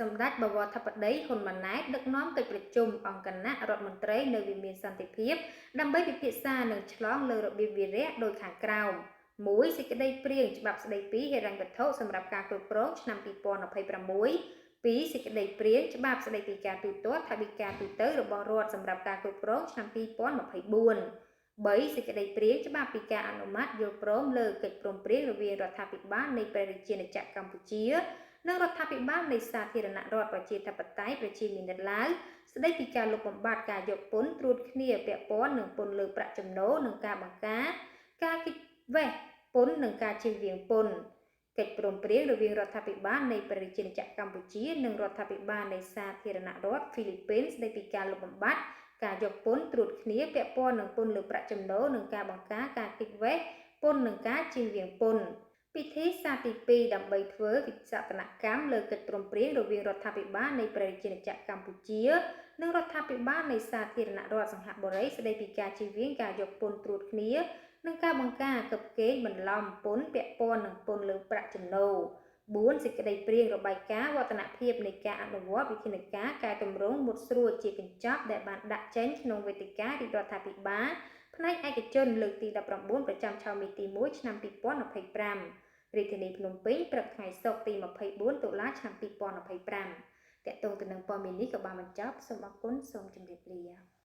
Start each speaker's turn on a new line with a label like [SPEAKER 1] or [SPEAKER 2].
[SPEAKER 1] សម្ដេចបវរធិបតីហ៊ុនម៉ាណែតដឹកនាំកិច្ចប្រជុំអង្គគណៈរដ្ឋមន្ត្រីនៅវិមានសន្តិភាពដើម្បីពិភាក្សានិងឆ្លងលើរបៀបវារៈដោយខាងក្រោម 1. សេចក្តីព្រាងច្បាប់ស្តីពីហិរញ្ញវត្ថុសម្រាប់ការគ្រប់គ្រងឆ្នាំ2026 2. សេចក្តីព្រាងច្បាប់ស្តីពីការទូទាត់ថវិកាទូទៅរបស់រដ្ឋសម្រាប់ការគ្រប់គ្រងឆ្នាំ2024 3. សេចក្តីព្រាងច្បាប់ពីការអនុម័តយល់ព្រមលើកិច្ចព្រមព្រៀងរវាងរដ្ឋាភិបាលនៃព្រះរាជាណាចក្រកម្ពុជានិងរដ្ឋាភិបាលនៃសាធារណរដ្ឋប្រជាធិបតេយ្យប្រជាមានិតឡាវស្តីពីការលុបបំបាត់ការយកពន្ធត្រួតគ្នាពាក់ព័ន្ធនឹងពន្ធលើប្រាក់ចំណូលនិងការបង្ការការគិតវេះពន្ធនិងការជៀសវាងពន្ធកិច្ចព្រមព្រៀងរវាងរដ្ឋាភិបាលនៃព្រះរាជាណាចក្រកម្ពុជានិងរដ្ឋាភិបាលនៃសាធារណរដ្ឋហ្វីលីពីនស្តីពីការលុបបំបាត់ការយកពន្ធត្រួតគ្នាពាក់ព័ន្ធនឹងពន្ធលើប្រាក់ចំណូលនិងការបង្ការការគិតវេះពន្ធនិងការជៀសវាងពន្ធពិធីសាទី2ដើម្បីធ្វើវិសោធនកម្មលើកិច្ចព្រមព្រៀងរវាងរដ្ឋាភិបាលនៃព្រះរាជាណាចក្រកម្ពុជានិងរដ្ឋាភិបាលនៃសាធារណរដ្ឋសិង្ហបុរីស្តីពីការជៀសវាងការយកពន្ធត្រួតគ្នានិងការបង្ការកឹបកេងបន្លំពន្ធពាក់ព័ន្ធនឹងពន្ធលើប្រាក់ចំណូល 4. សេចក្តីព្រាងរបាយការណ៍វឌ្ឍនភាពនៃការអនុវត្តវិធានការកែតម្រង់មុតស្រួចជាកញ្ចប់ដែលបានដាក់ចេញក្នុងវេទិការាជរដ្ឋាភិបាលផ្នែកឯកជនលើកទី19ប្រចាំឆមាសទី1ឆ្នាំ2025រាជធានីភ្នំពេញព្រឹកថ្ងៃសុក្រទី24តុលាឆ្នាំ2025 តកតងទៅនឹងព័ត៌មាននេះក៏បានបញ្ចប់សូមអរគុណសូមជម្រាបលា